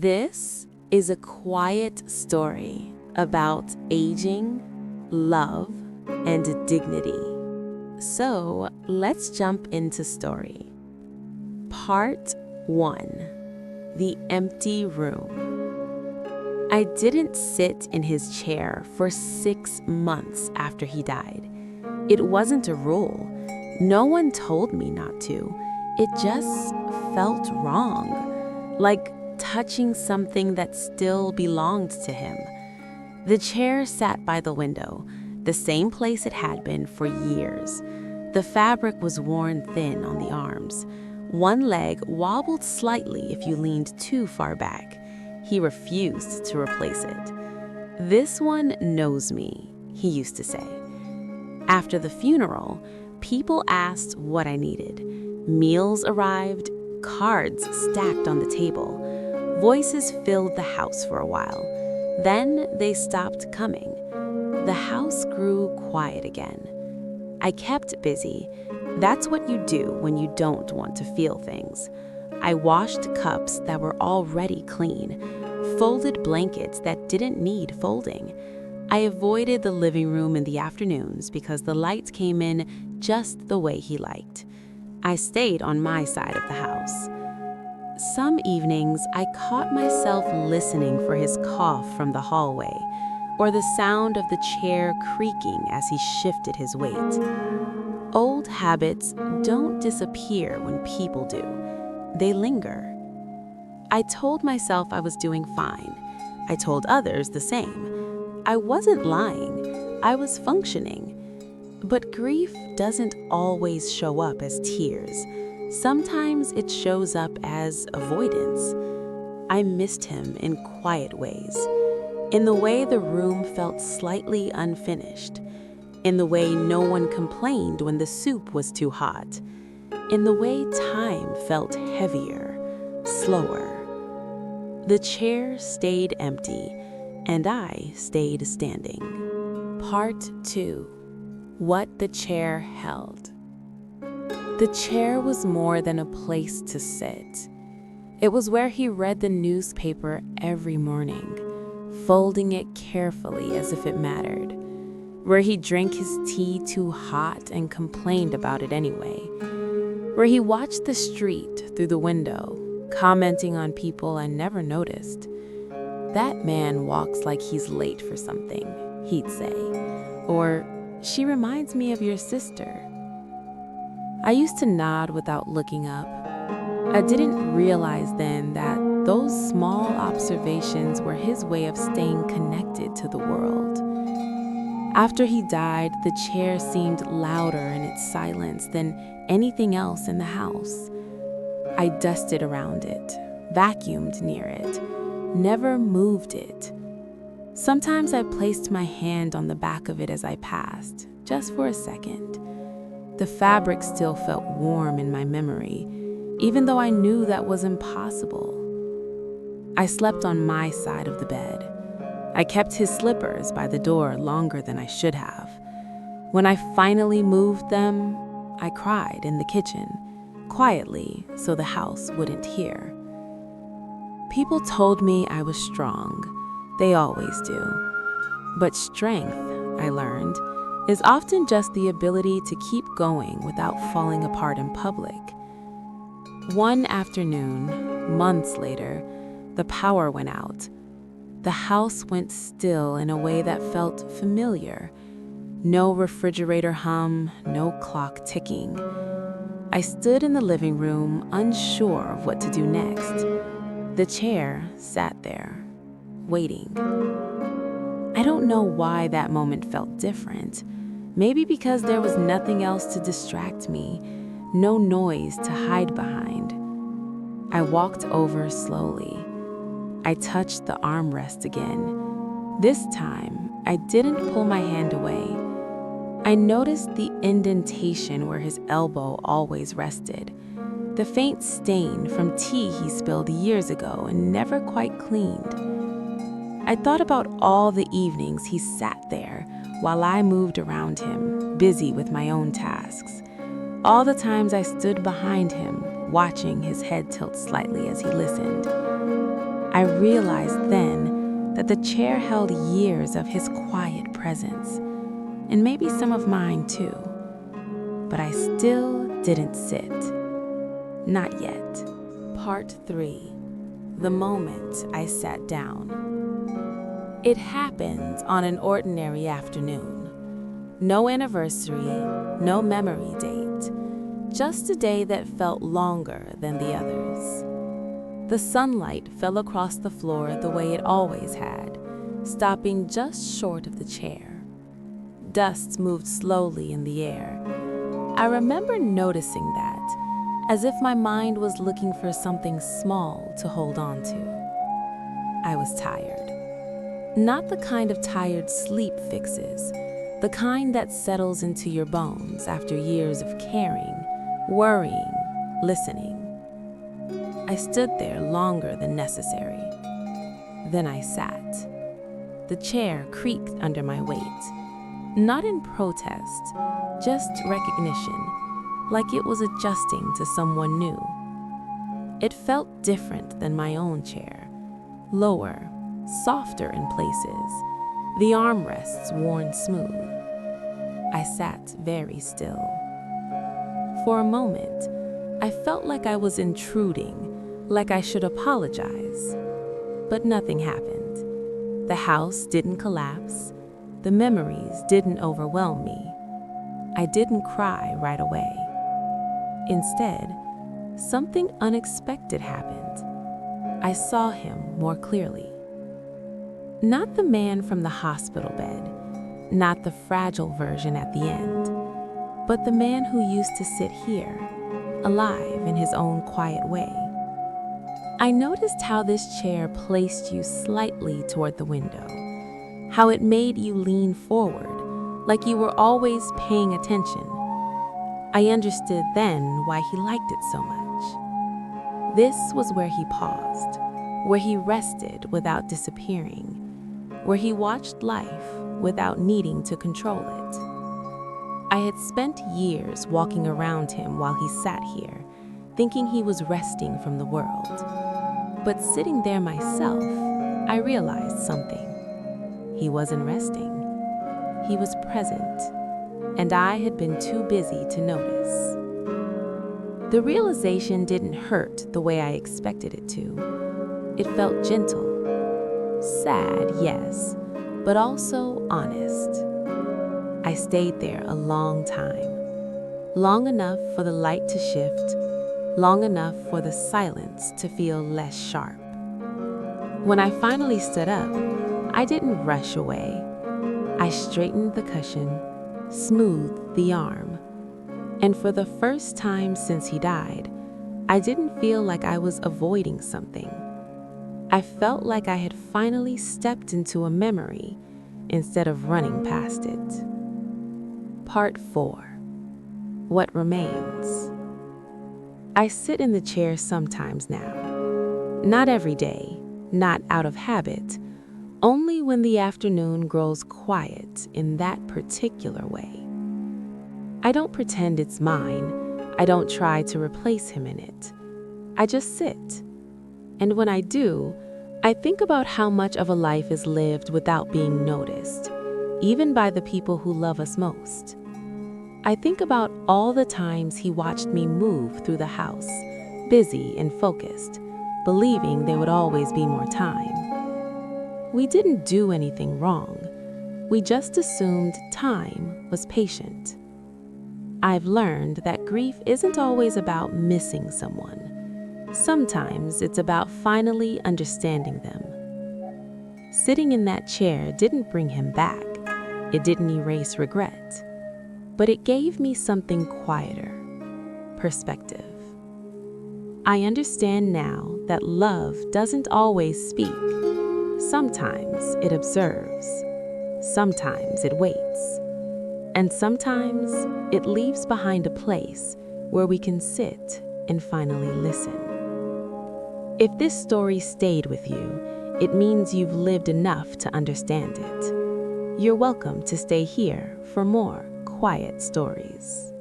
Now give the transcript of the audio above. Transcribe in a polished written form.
This is a quiet story about aging, love, and dignity. So let's jump into story. Part 1. The Empty Room. I didn't sit in his chair for 6 months after he died. It wasn't a rule. No one told me not to. It just felt wrong, like touching something that still belonged to him. The chair sat by the window, the same place it had been for years. The fabric was worn thin on the arms. One leg wobbled slightly if you leaned too far back. He refused to replace it. "This one knows me," he used to say. After the funeral, people asked what I needed. Meals arrived, cards stacked on the table. Voices filled the house for a while. Then they stopped coming. The house grew quiet again. I kept busy. That's what you do when you don't want to feel things. I washed cups that were already clean, folded blankets that didn't need folding. I avoided the living room in the afternoons because the light came in just the way he liked. I stayed on my side of the house. Some evenings, I caught myself listening for his cough from the hallway, or the sound of the chair creaking as he shifted his weight. Old habits don't disappear when people do. They linger. I told myself I was doing fine. I told others the same. I wasn't lying. I was functioning. But grief doesn't always show up as tears. Sometimes it shows up as avoidance. I missed him in quiet ways. In the way the room felt slightly unfinished. In the way no one complained when the soup was too hot. In the way time felt heavier, slower. The chair stayed empty, and I stayed standing. Part 2. What the chair held. The chair was more than a place to sit. It was where he read the newspaper every morning, folding it carefully as if it mattered. Where he drank his tea too hot and complained about it anyway. Where he watched the street through the window, commenting on people I never noticed. "That man walks like he's late for something," he'd say. Or, "She reminds me of your sister." I used to nod without looking up. I didn't realize then that those small observations were his way of staying connected to the world. After he died, the chair seemed louder in its silence than anything else in the house. I dusted around it, vacuumed near it, never moved it. Sometimes I placed my hand on the back of it as I passed, just for a second. The fabric still felt warm in my memory, even though I knew that was impossible. I slept on my side of the bed. I kept his slippers by the door longer than I should have. When I finally moved them, I cried in the kitchen, quietly so the house wouldn't hear. People told me I was strong. They always do. But strength, I learned, is often just the ability to keep going without falling apart in public. One afternoon, months later, the power went out. The house went still in a way that felt familiar. No refrigerator hum, no clock ticking. I stood in the living room, unsure of what to do next. The chair sat there, waiting. I don't know why that moment felt different. Maybe because there was nothing else to distract me, no noise to hide behind. I walked over slowly. I touched the armrest again. This time, I didn't pull my hand away. I noticed the indentation where his elbow always rested. The faint stain from tea he spilled years ago and never quite cleaned. I thought about all the evenings he sat there while I moved around him, busy with my own tasks. All the times I stood behind him, watching his head tilt slightly as he listened. I realized then that the chair held years of his quiet presence, and maybe some of mine too. But I still didn't sit. Not yet. Part 3. The moment I sat down. It happened on an ordinary afternoon. No anniversary, no memory date, just a day that felt longer than the others. The sunlight fell across the floor the way it always had, stopping just short of the chair. Dust moved slowly in the air. I remember noticing that, as if my mind was looking for something small to hold on to. I was tired. Not the kind of tired sleep fixes, the kind that settles into your bones after years of caring, worrying, listening. I stood there longer than necessary. Then I sat. The chair creaked under my weight, not in protest, just recognition, like it was adjusting to someone new. It felt different than my own chair, lower, softer in places, the armrests worn smooth. I sat very still. For a moment, I felt like I was intruding, like I should apologize. But nothing happened. The house didn't collapse. The memories didn't overwhelm me. I didn't cry right away. Instead, something unexpected happened. I saw him more clearly. Not the man from the hospital bed, not the fragile version at the end, but the man who used to sit here, alive in his own quiet way. I noticed how this chair placed you slightly toward the window, how it made you lean forward, like you were always paying attention. I understood then why he liked it so much. This was where he paused, where he rested without disappearing, where he watched life without needing to control it. I had spent years walking around him while he sat here, thinking he was resting from the world. But sitting there myself, I realized something. He wasn't resting. He was present, and I had been too busy to notice. The realization didn't hurt the way I expected it to. It felt gentle. Sad, yes, but also honest. I stayed there a long time. Long enough for the light to shift, long enough for the silence to feel less sharp. When I finally stood up, I didn't rush away. I straightened the cushion, smoothed the arm, and for the first time since he died, I didn't feel like I was avoiding something. I felt like I had finally stepped into a memory instead of running past it. Part 4. What remains? I sit in the chair sometimes now. Not every day, not out of habit, only when the afternoon grows quiet in that particular way. I don't pretend it's mine. I don't try to replace him in it. I just sit. And when I do, I think about how much of a life is lived without being noticed, even by the people who love us most. I think about all the times he watched me move through the house, busy and focused, believing there would always be more time. We didn't do anything wrong. We just assumed time was patient. I've learned that grief isn't always about missing someone. Sometimes it's about finally understanding them. Sitting in that chair didn't bring him back. It didn't erase regret. But it gave me something quieter, perspective. I understand now that love doesn't always speak. Sometimes it observes. Sometimes it waits. And sometimes it leaves behind a place where we can sit and finally listen. If this story stayed with you, it means you've lived enough to understand it. You're welcome to stay here for more quiet stories.